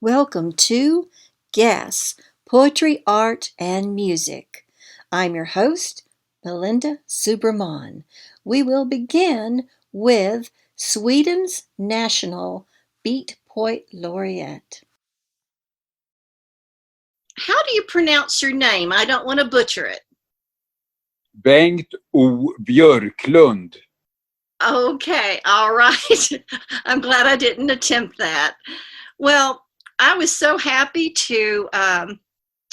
Welcome to G.A.S. Poetry, Art, and Music. I'm your host, Melinda Suberman. We will begin with Sweden's National Beat Poet Laureate. How do you pronounce your name? I don't want to butcher it. Bengt O. Björklund. Okay, all right. I'm glad I didn't attempt that. Well, I was so happy to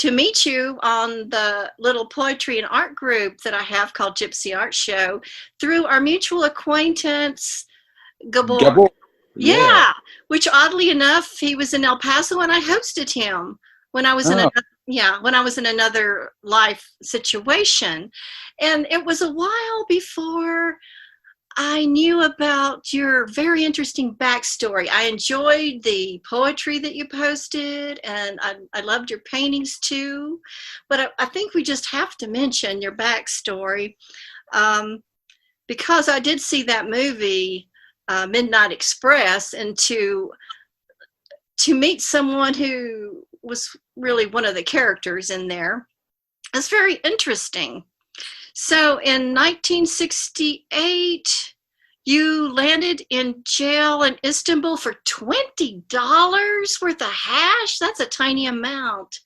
meet you on the little poetry and art group that I have called Gypsy Art Show through our mutual acquaintance, Gabor. Gabor. Yeah, which oddly enough, he was in El Paso and I hosted him when I was in another life situation. And it was a while before I knew about your very interesting backstory. I enjoyed the poetry that you posted, and I loved your paintings too. But I think we just have to mention your backstory because I did see that movie, Midnight Express, and to meet someone who was really one of the characters in there is very interesting. So in 1968, you landed in jail in Istanbul for $20 worth of hash? That's a tiny amount.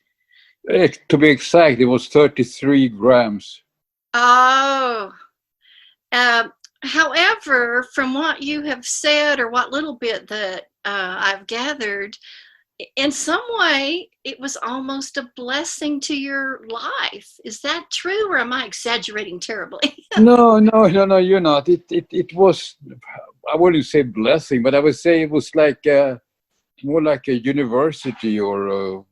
To be exact, it was 33 grams. Oh. However, from what you have said, or what little bit that I've gathered, in some way, it was almost a blessing to your life. Is that true, or am I exaggerating terribly? No, you're not. It was, I wouldn't say blessing, but I would say it was like more like a university or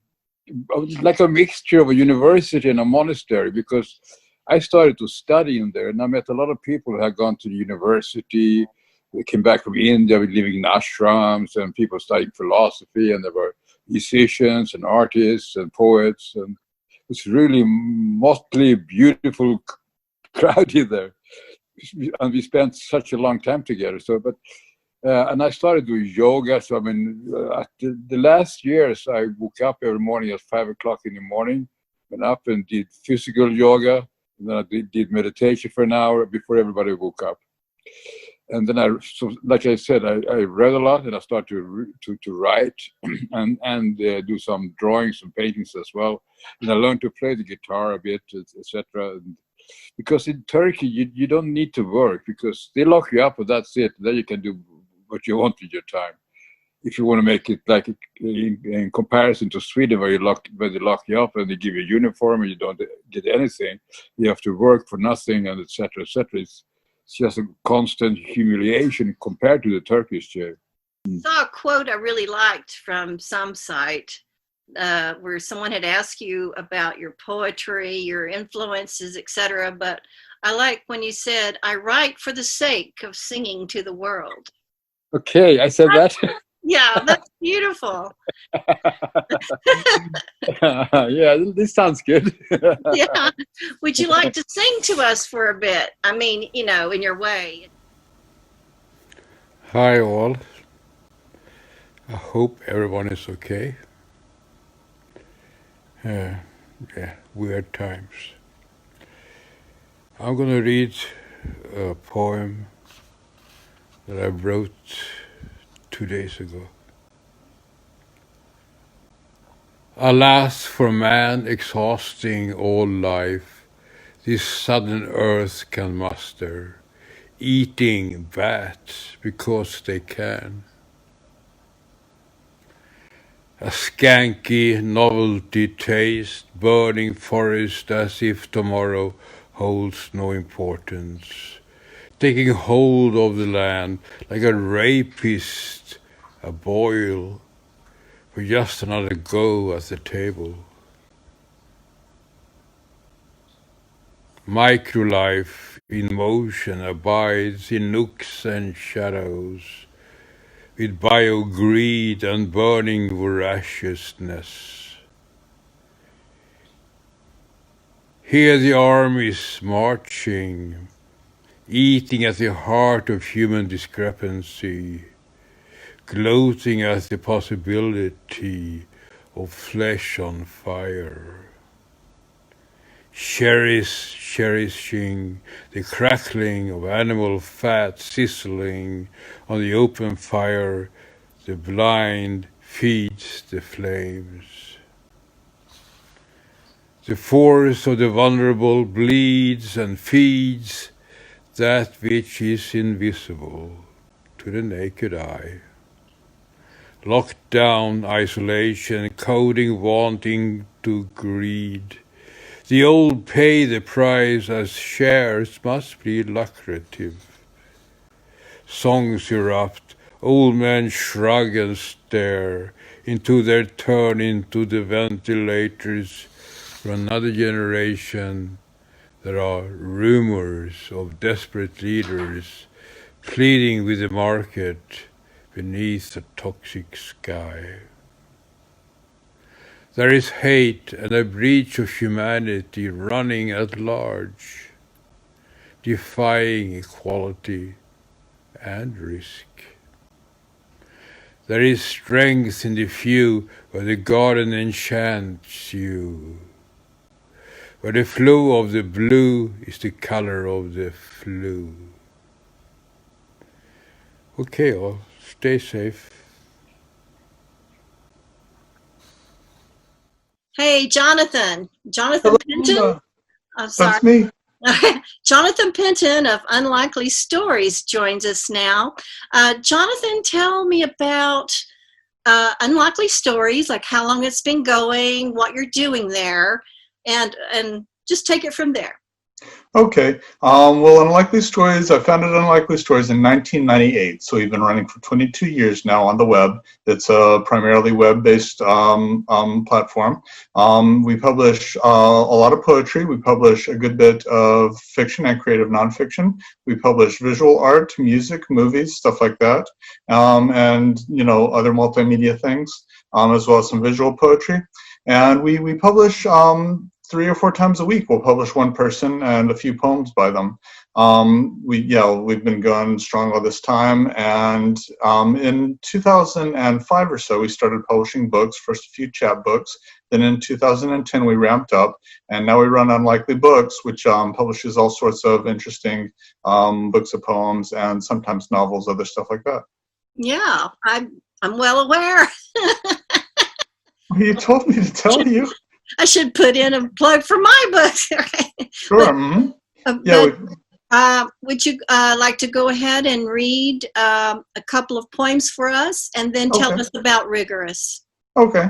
like a mixture of a university and a monastery, because I started to study in there and I met a lot of people who had gone to the university. They came back from India, living in ashrams, and people studying philosophy, and there were musicians and artists and poets, and it was really mostly beautiful crowd in there, and we spent such a long time together. So, but and I started doing yoga. So I mean, the last years, I woke up every morning at 5 o'clock in the morning, went up and did physical yoga, and then I did meditation for an hour before everybody woke up. And then like I said, I read a lot, and I started to write and do some drawings and paintings as well. And I learned to play the guitar a bit, etc. Because in Turkey, you don't need to work, because they lock you up and that's it. Then you can do what you want with your time. If you want to make it like in comparison to Sweden, where they lock you up and they give you a uniform and you don't get anything, you have to work for nothing, and etc. etc. It's just a constant humiliation compared to the Turkish jail. I saw a quote I really liked from some site where someone had asked you about your poetry, your influences, etc. But I like when you said, "I write for the sake of singing to the world." Okay, I said that. Yeah, that's beautiful. Yeah, this sounds good. Yeah. Would you like to sing to us for a bit? I mean, in your way. Hi all. I hope everyone is okay. Weird times. I'm gonna read a poem that I wrote 2 days ago. Alas, for man exhausting all life, this sudden earth can muster, eating bats because they can. A skanky novelty taste, burning forest as if tomorrow holds no importance, taking hold of the land like a rapist, a boil, for just another go at the table. Microlife in motion abides in nooks and shadows, with bio-greed and burning voraciousness. Here the armies marching, eating at the heart of human discrepancy, gloating at the possibility of flesh on fire. Cherishing the crackling of animal fat sizzling on the open fire, the blind feeds the flames. The force of the vulnerable bleeds and feeds that which is invisible to the naked eye. Lockdown, isolation, coding, wanting to greed. The old pay the price as shares must be lucrative. Songs erupt, old men shrug and stare into their turn into the ventilators. For another generation, there are rumors of desperate leaders pleading with the market beneath a toxic sky. There is hate and a breach of humanity running at large, defying equality and risk. There is strength in the few where the garden enchants you, where the flow of the blue is the color of the flu. Okay, all, stay safe. Hey, Jonathan. Jonathan Hello, Penton? Linda. I'm sorry. That's me. Jonathan Penton of Unlikely Stories joins us now. Jonathan, tell me about Unlikely Stories, like how long it's been going, what you're doing there, and just take it from there. Okay. Well, Unlikely Stories, I founded Unlikely Stories in 1998, so we've been running for 22 years now on the web. It's a primarily web-based platform. We publish a lot of poetry. We publish a good bit of fiction and creative nonfiction. We publish visual art, music, movies, stuff like that, and other multimedia things, as well as some visual poetry. And we publish 3 or 4 times a week. We'll publish one person and a few poems by them. We've been going strong all this time, and in 2005 or so, we started publishing books. First a few chapbooks, then in 2010 we ramped up, and now we run Unlikely Books, which publishes all sorts of interesting books of poems and sometimes novels, other stuff like that. Yeah, I'm well aware. You told me to tell you. I should put in a plug for my books. Right? Sure. Would you like to go ahead and read a couple of poems for us, and then tell us about Rigorous? Okay.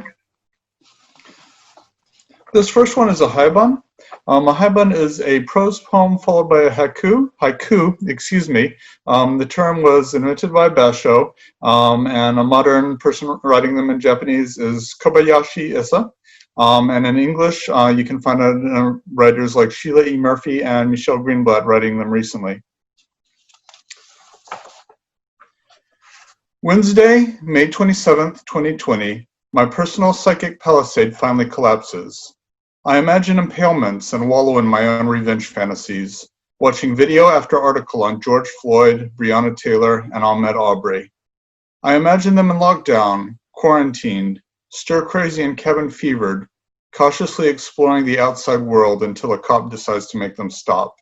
This first one is a haibun. A haibun is a prose poem followed by a haiku. The term was invented by Basho, and a modern person writing them in Japanese is Kobayashi Issa. And in English, you can find writers like Sheila E. Murphy and Michelle Greenblatt writing them recently. Wednesday, May 27th, 2020, my personal psychic palisade finally collapses. I imagine impalements and wallow in my own revenge fantasies, watching video after article on George Floyd, Breonna Taylor, and Ahmaud Arbery. I imagine them in lockdown, quarantined, stir-crazy and cabin-fevered, cautiously exploring the outside world until a cop decides to make them stop.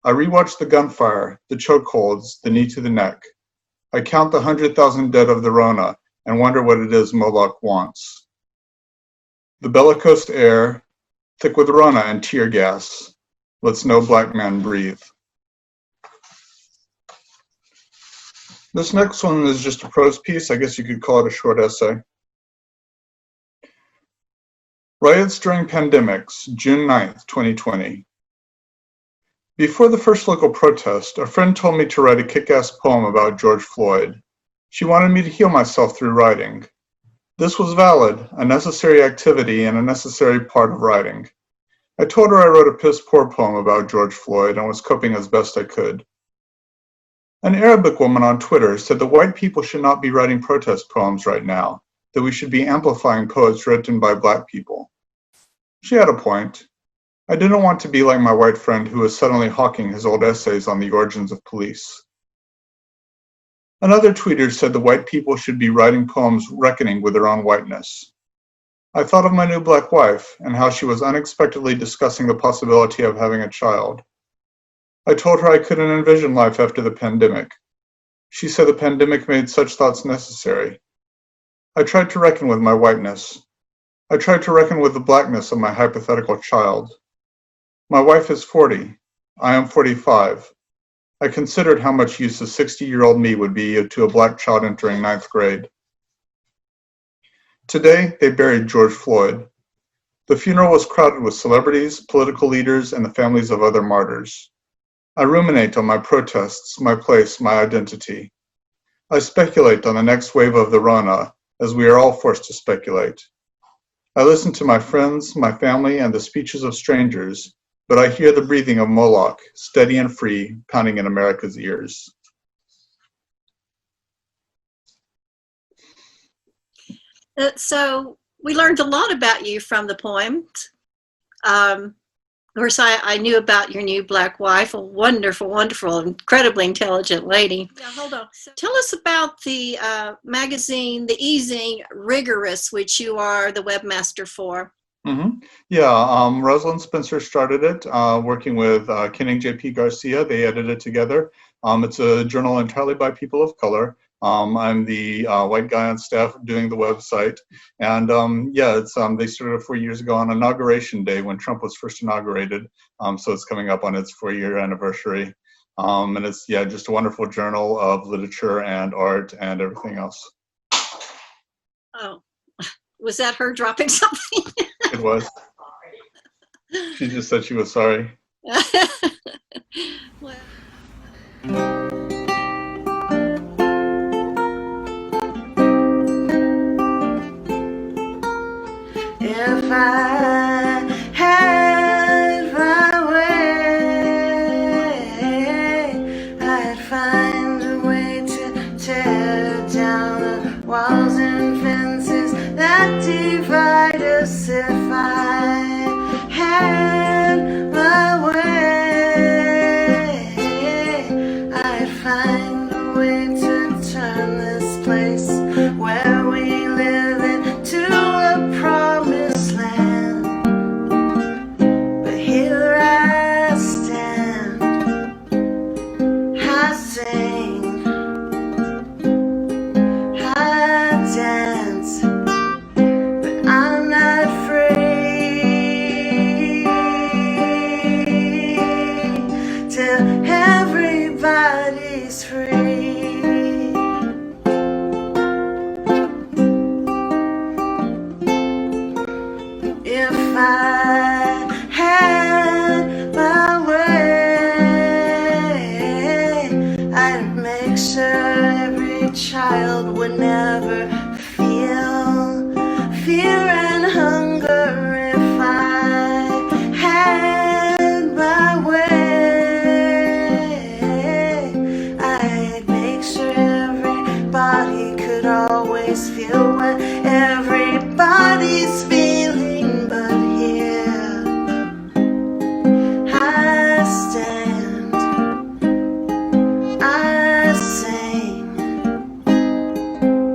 I rewatch the gunfire, the chokeholds, the knee to the neck. I count the 100,000 dead of the Rona and wonder what it is Moloch wants. The bellicose air, thick with Rona and tear gas, lets no black man breathe. This next one is just a prose piece. I guess you could call it a short essay. Riots during pandemics, June 9th, 2020. Before the first local protest, a friend told me to write a kick-ass poem about George Floyd. She wanted me to heal myself through writing. This was valid, a necessary activity and a necessary part of writing. I told her I wrote a piss-poor poem about George Floyd and was coping as best I could. An Arabic woman on Twitter said that white people should not be writing protest poems right now, that we should be amplifying poets written by black people. She had a point. I didn't want to be like my white friend who was suddenly hawking his old essays on the origins of police. Another tweeter said the white people should be writing poems reckoning with their own whiteness. I thought of my new black wife and how she was unexpectedly discussing the possibility of having a child. I told her I couldn't envision life after the pandemic. She said the pandemic made such thoughts necessary. I tried to reckon with my whiteness. I tried to reckon with the blackness of my hypothetical child. My wife is 40. I am 45. I considered how much use a 60-year-old me would be to a black child entering 9th grade. Today, they buried George Floyd. The funeral was crowded with celebrities, political leaders, and the families of other martyrs. I ruminate on my protests, my place, my identity. I speculate on the next wave of the Rona, as we are all forced to speculate. I listen to my friends, my family, and the speeches of strangers, but I hear the breathing of Moloch, steady and free, pounding in America's ears. So we learned a lot about you from the poem. Of course, I knew about your new black wife, a wonderful, wonderful, incredibly intelligent lady. Yeah, hold on. Tell us about the magazine, the e-zine Rigorous, which you are the webmaster for. Mm-hmm. Yeah, Rosalind Spencer started it, working with Ken and J.P. Garcia. They edited it together. It's a journal entirely by people of color. I'm the white guy on staff doing the website. And yeah, it's they started it 4 years ago on Inauguration Day when Trump was first inaugurated. So it's coming up on its 4-year anniversary. And it's, yeah, just a wonderful journal of literature and art and everything else. Oh, was that her dropping something? It was. She just said she was sorry. Well. If I had my way, I'd find a way to tear down the walls and fences that divide us. If I had my way, I'd find a way to turn this place where we live into a promised land. But here I stand, I sing, I dance, but I'm not free till everybody's free. If I had my way, I'd make sure every child would never feel fear and hunger. If I had my way, I'd make sure everybody could always feel what everybody's feeling. But here I stand, I sing,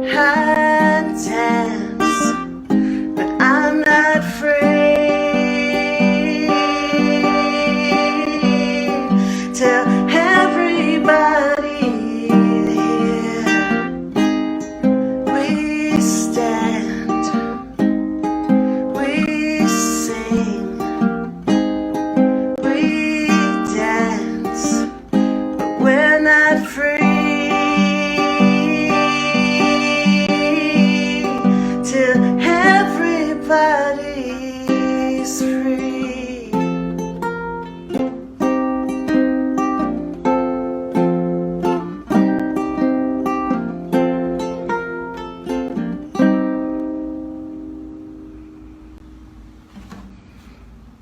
I dance, but I'm not free till everybody here. We stand, we sing, we dance, but we're not free till everybody's free.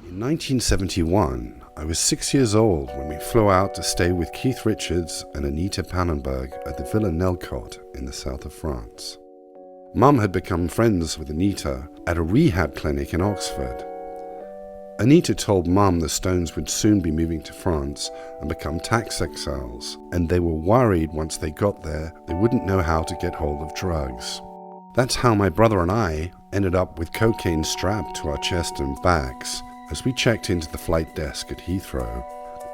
In 1971, I was 6 years old when we flew out to stay with Keith Richards and Anita Pannenberg at the Villa Nelcott in the south of France. Mum had become friends with Anita at a rehab clinic in Oxford. Anita told Mum the Stones would soon be moving to France and become tax exiles, and they were worried once they got there they wouldn't know how to get hold of drugs. That's how my brother and I ended up with cocaine strapped to our chest and backs as we checked into the flight desk at Heathrow,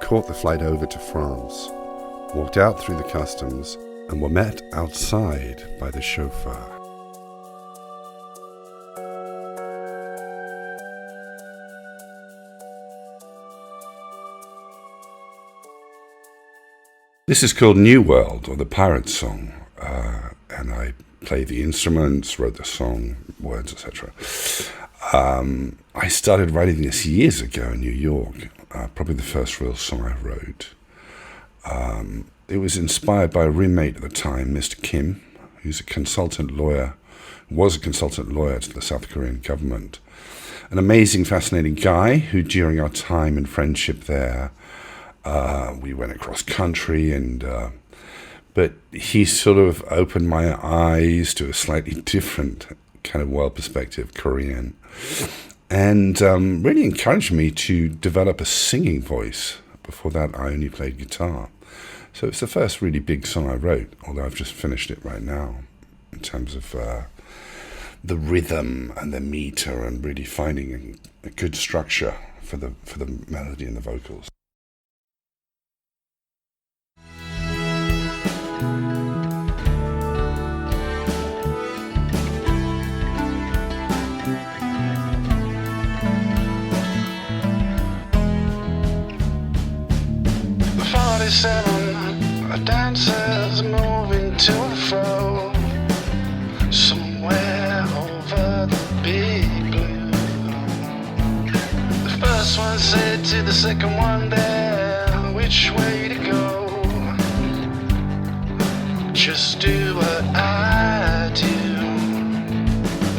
caught the flight over to France, walked out through the customs, and were met outside by the chauffeur. This is called New World, or the Pirate Song, and I played the instruments, wrote the song, words, etc. I started writing this years ago in New York, probably the first real song I wrote. It was inspired by a roommate at the time, Mr. Kim, who's was a consultant lawyer to the South Korean government. An amazing, fascinating guy who, during our time in friendship there, we went across country, but he sort of opened my eyes to a slightly different kind of world perspective, Korean, and really encouraged me to develop a singing voice. Before that, I only played guitar. So it's the first really big song I wrote, although I've just finished it right now, in terms of the rhythm and the meter and really finding a good structure for the melody and the vocals. Dancers moving to and fro, somewhere over the big blue. The first one said to the second one there, which way to go? Just do what I do.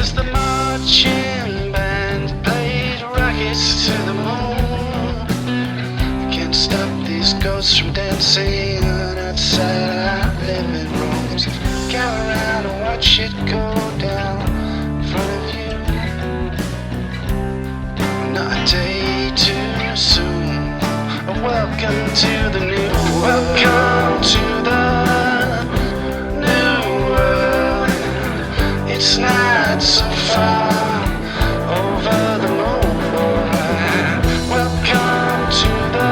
As the marching band played rockets to the moon, can't stop these ghosts from dancing outside our living rooms. Gather around and watch it go down in front of you. Not a day too soon. Welcome to the new world. Welcome to the new world. It's not so far over the moon. Welcome to the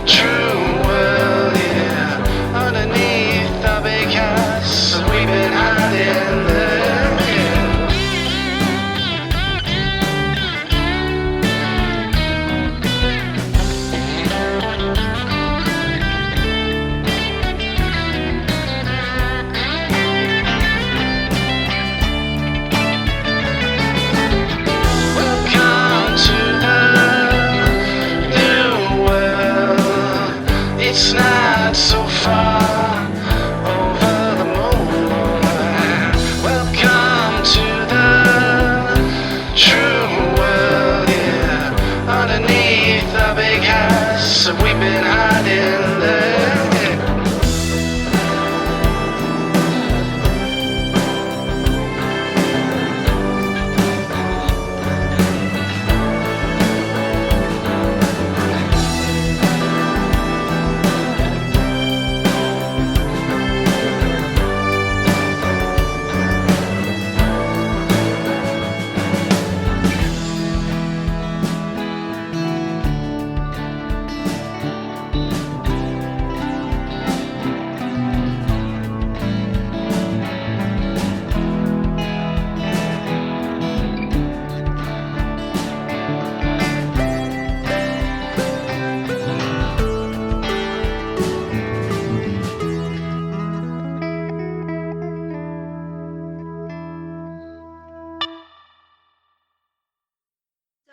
true world, yeah. Underneath the big house, we've been hiding there. Welcome to the new world. It's not so far over the moon. Welcome to the true world, yeah. Underneath the big house, we've been hiding there.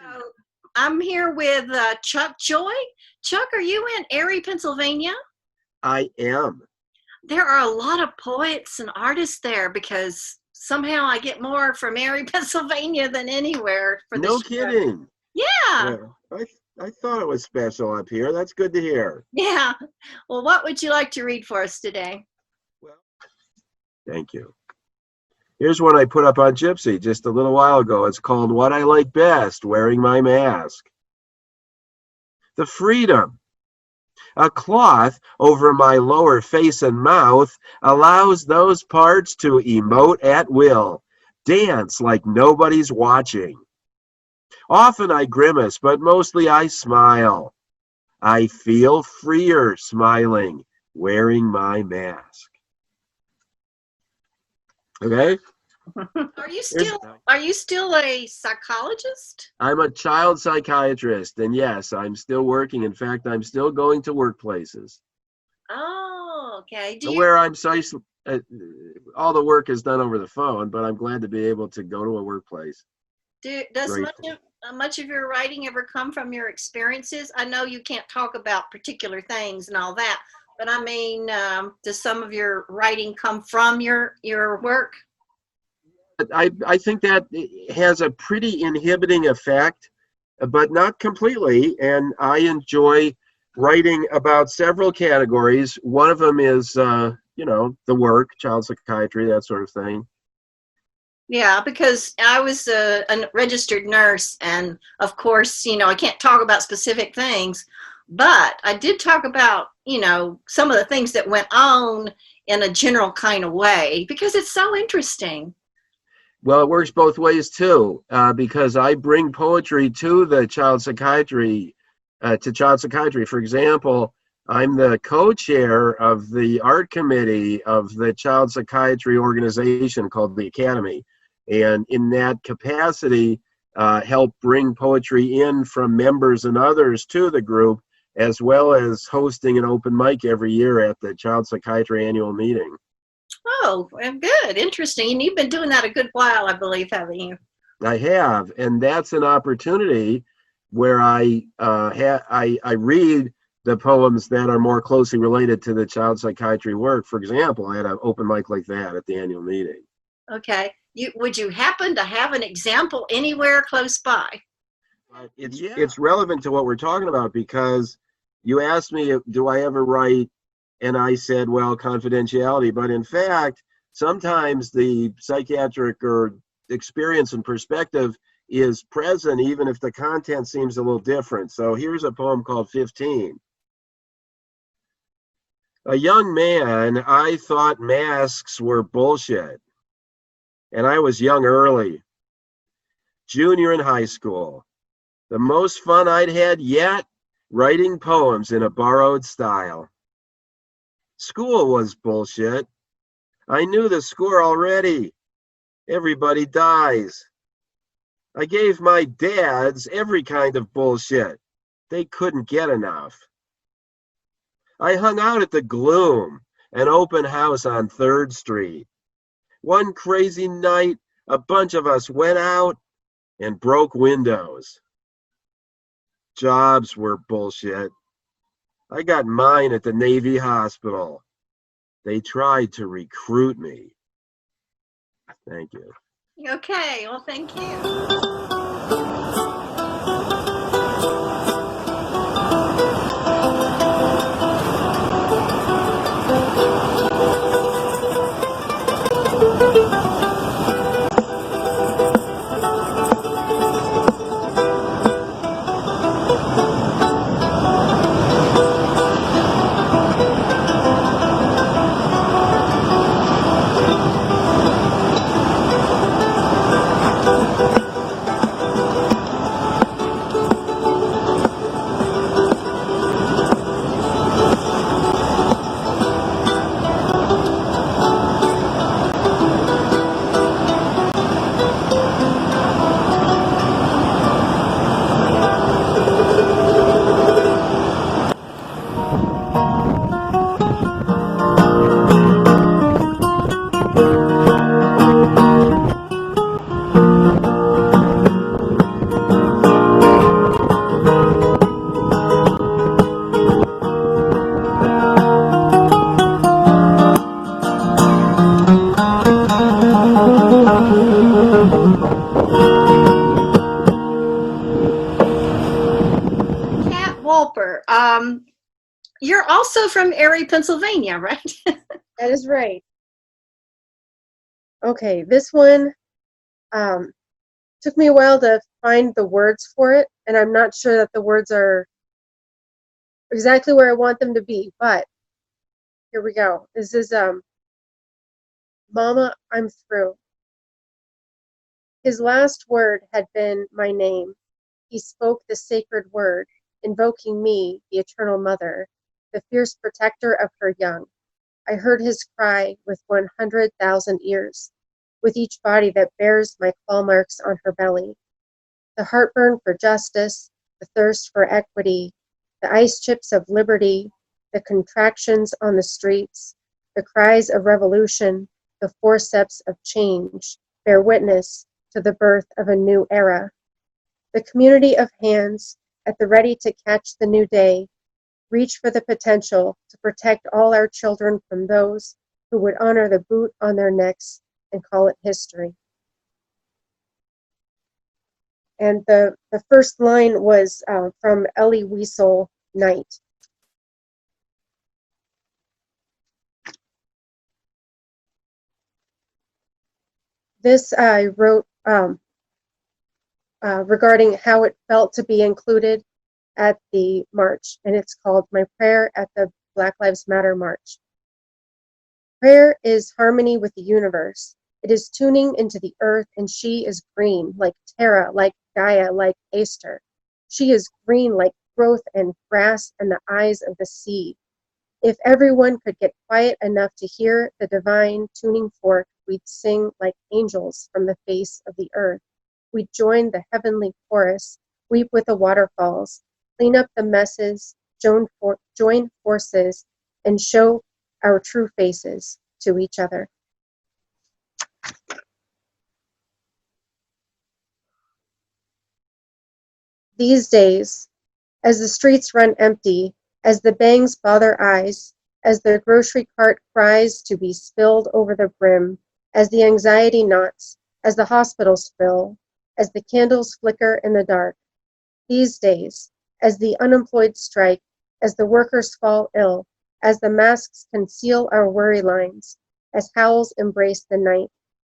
So I'm here with Chuck Joy. Chuck, are you in Erie, Pennsylvania? I am. There are a lot of poets and artists there because somehow I get more from Erie, Pennsylvania than anywhere for No this show. kidding. Yeah. Yeah, I thought it was special up here. That's good to hear. Yeah. Well, what would you like to read for us today? Well, thank you. Here's one I put up on Gypsy just a little while ago. It's called What I Like Best, Wearing My Mask. The freedom. A cloth over my lower face and mouth allows those parts to emote at will, dance like nobody's watching. Often I grimace, but mostly I smile. I feel freer smiling, wearing my mask. Okay? Are you still a psychologist? I'm a child psychiatrist, and yes, I'm still working. In fact, I'm still going to workplaces. Oh, okay. Where I'm all the work is done over the phone, but I'm glad to be able to go to a workplace. Does much of your writing ever come from your experiences? I know you can't talk about particular things and all that, but I mean, does some of your writing come from your work? I think that has a pretty inhibiting effect, but not completely. And I enjoy writing about several categories. One of them is, the work, child psychiatry, that sort of thing. Yeah, because I was a registered nurse, and of course, I can't talk about specific things, but I did talk about, some of the things that went on in a general kind of way, because it's so interesting. Well, it works both ways too, because I bring poetry to the child psychiatry, For example, I'm the co-chair of the art committee of the child psychiatry organization called the Academy. And in that capacity, help bring poetry in from members and others to the group, as well as hosting an open mic every year at the child psychiatry annual meeting. Oh, good. Interesting. And you've been doing that a good while, I believe, haven't you? I have, and that's an opportunity where I read the poems that are more closely related to the child psychiatry work. For example, I had an open mic like that at the annual meeting. Okay. Would you happen to have an example anywhere close by? It's relevant to what we're talking about, because you asked me, do I ever write? And I said, well, confidentiality. But in fact, sometimes the psychiatric or experience and perspective is present, even if the content seems a little different. So here's a poem called 15. A young man, I thought masks were bullshit. And I was young early. Junior in high school. The most fun I'd had yet, writing poems in a borrowed style. School was bullshit. I knew the score already. Everybody dies. I gave my dads every kind of bullshit. They couldn't get enough. I hung out at the Gloom, an open house on 3rd Street. One crazy night, a bunch of us went out and broke windows. Jobs were bullshit. I got mine at the Navy Hospital. They tried to recruit me. Thank you. Okay, well, thank you. You're also from Erie, Pennsylvania, right? That is right. Okay, this one took me a while to find the words for it, and I'm not sure that the words are exactly where I want them to be, but here we go. This is Mama, I'm through. His last word had been my name. He spoke the sacred word, invoking me, the eternal mother, the fierce protector of her young. I heard his cry with 100,000 ears, with each body that bears my claw marks on her belly. The heartburn for justice, the thirst for equity, the ice chips of liberty, the contractions on the streets, the cries of revolution, the forceps of change, bear witness to the birth of a new era. The community of hands, at the ready to catch the new day, reach for the potential to protect all our children from those who would honor the boot on their necks and call it history. And the first line was from Elie Wiesel, Night. This I wrote regarding how it felt to be included at the march, and it's called My Prayer at the Black Lives Matter March. Prayer is harmony with the universe. It is tuning into the earth, and she is green, like Terra, like Gaia, like Aster. She is green like growth and grass and the eyes of the sea. If everyone could get quiet enough to hear the divine tuning fork, we'd sing like angels from the face of the earth. We'd join the heavenly chorus, weep with the waterfalls, clean up the messes, join forces, and show our true faces to each other. These days, as the streets run empty, as the bangs bother eyes, as the grocery cart cries to be spilled over the brim, as the anxiety knots, as the hospitals fill, as the candles flicker in the dark. These days, as the unemployed strike, as the workers fall ill, as the masks conceal our worry lines, as howls embrace the night,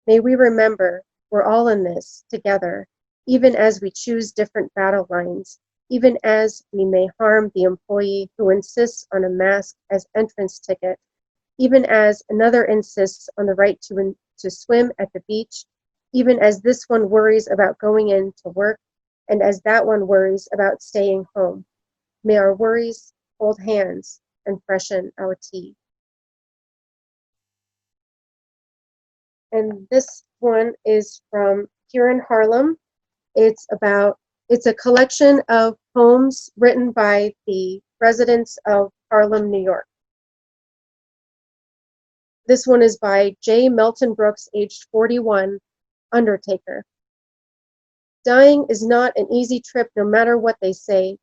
may we remember we're all in this together, even as we choose different battle lines, even as we may harm the employee who insists on a mask as entrance ticket, even as another insists on the right to swim at the beach, even as this one worries about going in to work, and as that one worries about staying home. May our worries hold hands and freshen our tea. And this one is from Kieran Harlem. It's a collection of poems written by the residents of Harlem, New York. This one is by J. Melton Brooks, aged 41, Undertaker. Dying is not an easy trip, no matter what they say.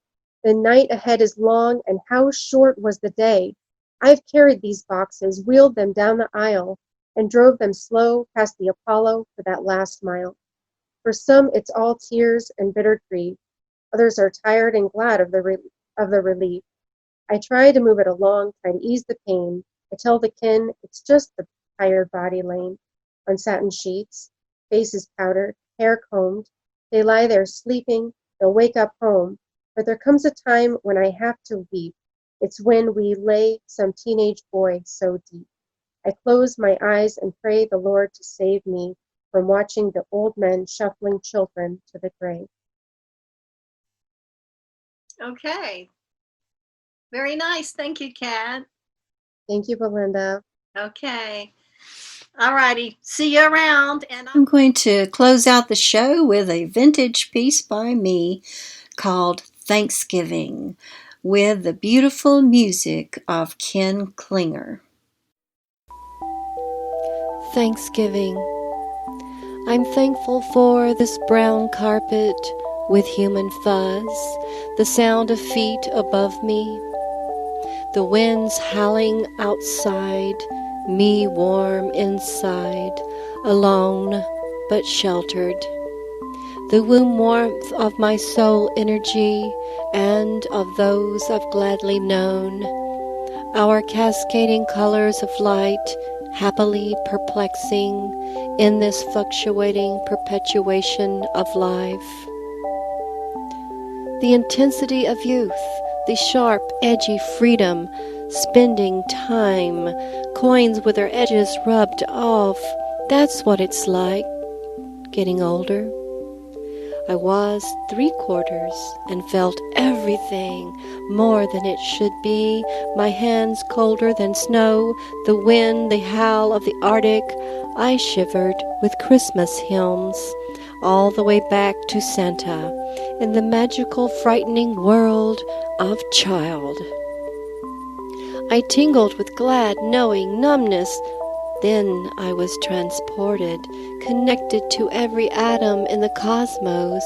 The night ahead is long, and how short was the day. I've carried these boxes, wheeled them down the aisle, and drove them slow past the Apollo for that last mile. For some, it's all tears and bitter grief. Others are tired and glad of the relief. I try to move it along, try to ease the pain. I tell the kin it's just the tired body laying on satin sheets, faces powdered, hair combed. They lie there sleeping, they'll wake up home. But there comes a time when I have to weep. It's when we lay some teenage boy so deep. I close my eyes and pray the Lord to save me from watching the old men shuffling children to the grave. Okay. Very nice. Thank you, Kat. Thank you, Belinda. Okay. All righty. See you around. And I'm going to close out the show with a vintage piece by me called Thanksgiving, with the beautiful music of Ken Klinger. Thanksgiving. I'm thankful for this brown carpet with human fuzz, the sound of feet above me, the winds howling outside, me warm inside, alone but sheltered. The womb warmth of my soul energy and of those I've gladly known, our cascading colors of light happily perplexing in this fluctuating perpetuation of life. The intensity of youth, the sharp, edgy freedom, spending time, coins with their edges rubbed off, that's what it's like, getting older. I was 3/4 and felt everything more than it should be, my hands colder than snow, the wind, the howl of the Arctic. I shivered with Christmas hymns all the way back to Santa in the magical, frightening world of child. I tingled with glad, knowing numbness. Then I was transported, connected to every atom in the cosmos.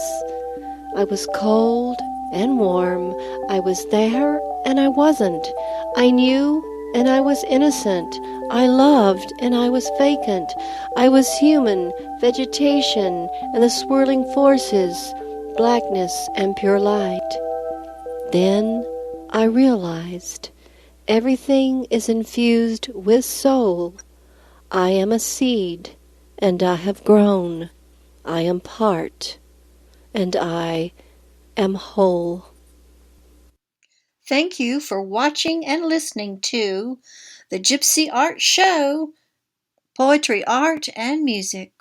I was cold and warm. I was there and I wasn't. I knew and I was innocent. I loved and I was vacant. I was human, vegetation, and the swirling forces, blackness and pure light. Then I realized everything is infused with soul. I am a seed, and I have grown. I am part, and I am whole. Thank you for watching and listening to the Gypsy Art Show, Poetry, Art, and Music.